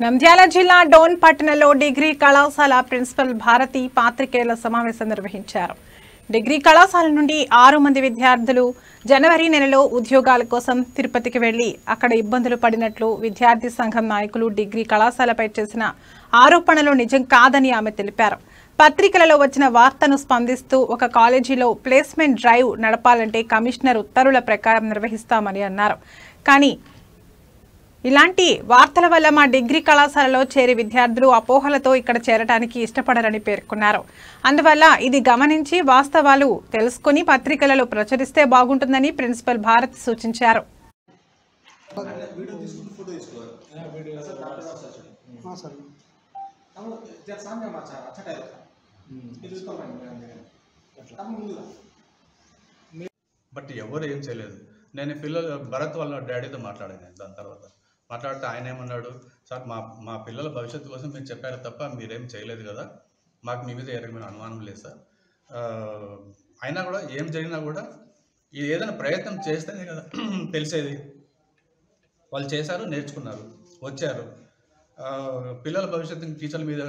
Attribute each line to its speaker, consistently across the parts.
Speaker 1: నంద్యాల జిల్లా డోన్ పట్టణంలో డిగ్రీ కళాశాల ప్రిన్సిపల్ భారతి పాత్రికేయుల సమావేశం నిర్వహించారు. డిగ్రీ కళాశాల నుండి 6 మంది విద్యార్థులు జనవరి నెలలో ఉద్యోగాల కోసం తిరుపతికి వెళ్లి అక్కడ ఇబ్బందులు పడినట్లు విద్యార్థి సంఘం నాయకులు డిగ్రీ కళాశాలపై చేసిన ఆరోపణలు నిజం కాదని ఆమె తెలిపారు. పత్రికలలో వచ్చిన వార్తను స్పందిస్తూ ఒక కాలేజీలో ప్లేస్మెంట్ డ్రైవ్ నడపాలంటే కమిషనర్ ఉత్తర్వుల ప్రకారం నిర్వహిస్తామని అన్నారు. కానీ ఇలాంటి వార్తల వల్ల మా డిగ్రీ కళాశాలలో చేరే విద్యార్థులు అపోహలతో ఇక్కడ చేరడానికి ఇష్టపడరని పేర్కొన్నారు. అందువల్ల ఇది గమనించి వాస్తవాలు తెలుసుకుని పత్రికలలో ప్రచురిస్తే బాగుంటుందని ప్రిన్సిపల్ భారత్ సూచించారు.
Speaker 2: బట్ ఎవరు ఏం చేయలేదు. నేను పిల్లలు భరత్ వాళ్ళ డాడీతో మాట్లాడాను. దాని తర్వాత మాట్లాడితే ఆయన ఏమన్నాడు, సార్ మా పిల్లల భవిష్యత్తు కోసం మీరు చెప్పారు తప్ప మీరేం చేయలేదు కదా, మాకు మీ మీద ఎరగమైన అనుమానం లేదు సార్. అయినా కూడా ఏం జరిగినా కూడా ఏదైనా ప్రయత్నం చేస్తేనే కదా తెలిసేది. వాళ్ళు చేశారు, నేర్చుకున్నారు, వచ్చారు. పిల్లల భవిష్యత్తు టీచర్ల మీద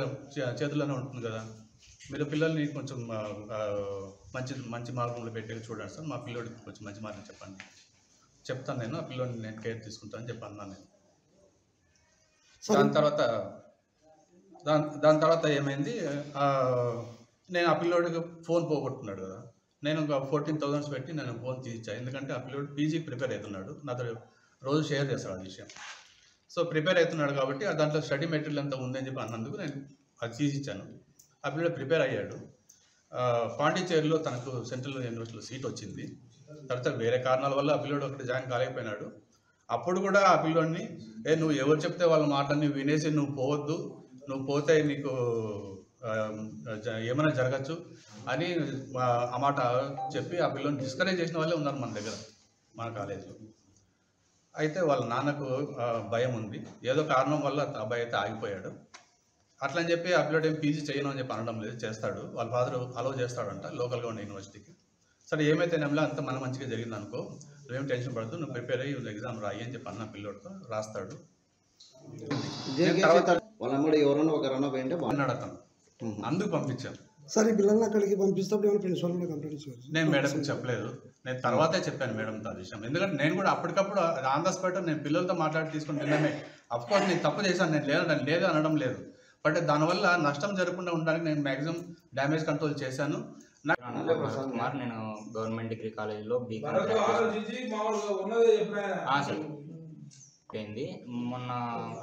Speaker 2: చేతుల్లోనే ఉంటుంది కదా. మీరు పిల్లల్ని కొంచెం మంచి మార్గంలో పెట్టి చూడండి సార్, మా పిల్లోడికి కొంచెం మంచి మార్గం చెప్పండి, చెప్తాను, నేను ఆ పిల్లోడిని నేను కేర్ తీసుకుంటానని చెప్పాను నేను. దాని తర్వాత ఏమైంది, నేను ఆ పిల్లోడికి ఫోన్ పోగొట్టుకున్నాడు కదా. నేను ఒక 14,000 పెట్టి నేను ఫోన్ తీసిచ్చాను. ఎందుకంటే ఆ పిల్లోడు పీజీకి ప్రిపేర్ అవుతున్నాడు, నాతో రోజు షేర్ చేస్తాడు ఆ విషయం. సో ప్రిపేర్ అవుతున్నాడు కాబట్టి దాంట్లో స్టడీ మెటీరియల్ అంతా ఉందని చెప్పి అన్నందుకు నేను అది తీసిచ్చాను. ఆ పిల్లోడు ప్రిపేర్ అయ్యాడు. పాండిచేరిలో తనకు సెంట్రల్ యూనివర్సిటీలో సీట్ వచ్చింది. తర్వాత వేరే కారణాల వల్ల ఆ పిల్లోడు అక్కడ జాయిన్ కాలేకపోయినాడు. అప్పుడు కూడా ఆ పిల్లోడిని నువ్వు ఎవరు చెప్తే వాళ్ళ మాటని వినేసి నువ్వు పోవద్దు, నువ్వు పోతే నీకు ఏమైనా జరగచ్చు అని ఆ మాట చెప్పి ఆ పిల్లోని డిస్కరేజ్ చేసిన వాళ్ళే ఉన్నారు మన దగ్గర, మన కాలేజీలో. అయితే వాళ్ళ నాన్నకు భయం ఉంది, ఏదో కారణం వల్ల అబ్బాయి అయితే ఆగిపోయాడు. అట్లని చెప్పి ఆ పిల్లోడు ఏం పీజీ చేయను అని చెప్పి అనడం లేదు, చేస్తాడు. వాళ్ళ ఫాదర్ అలౌ చేస్తాడంట లోకల్గా ఉన్న యూనివర్సిటీకి. సరే ఏమైతేనేమో అంత మన మంచిగా జరిగింది అనుకో, నువ్వేం టెన్షన్ పడద్దు, నువ్వు ప్రిపేర్ అయ్యి ఎగ్జామ్ రాయి అని చెప్పి అన్న పిల్లోడితో రాస్తాడు. తర్వాత అన్నాడు అతను, అందుకు పంపించాను.
Speaker 3: సరే పిల్లల్ని అక్కడికి పంపిస్తప్పుడు ప్రిన్సిపల్ కంప్లైంట్ ఇచ్చారు.
Speaker 2: నేను మేడంకి చెప్పలేదు, నేను తర్వాతే చెప్పాను మేడంతో ఆ విషయం. ఎందుకంటే నేను కూడా అప్పటికప్పుడు ఆన్ ద స్పాట్ నేను పిల్లలతో మాట్లాడి తీసుకుని తిన్నామే. అఫ్కోర్స్ నేను తప్పు చేశాను, నేను లేదు అనడం లేదు. బట్ దానివల్ల నష్టం జరగకుండా ఉండడానికి నేను మ్యాక్సిమం డ్యామేజ్ కంట్రోల్ చేశాను.
Speaker 4: కుమార్, నేను గవర్నమెంట్ డిగ్రీ కాలేజీలో బీకామ్ అయింది. మొన్న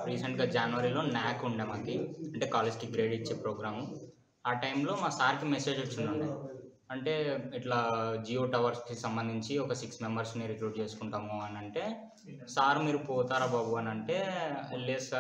Speaker 4: రీసెంట్గా జనవరిలో న్యాక్ ఉండే మాకు, అంటే కాలేజ్కి గ్రేడ్ ఇచ్చే ప్రోగ్రాము. ఆ టైంలో మా సార్కి మెసేజ్ వచ్చిందండి, అంటే ఇట్లా జియో టవర్స్కి సంబంధించి ఒక 6 మెంబర్స్ని రిక్రూట్ చేసుకుంటాము అని అంటే, సార్ మీరు పోతారా బాబు అని అంటే, లేదు సార్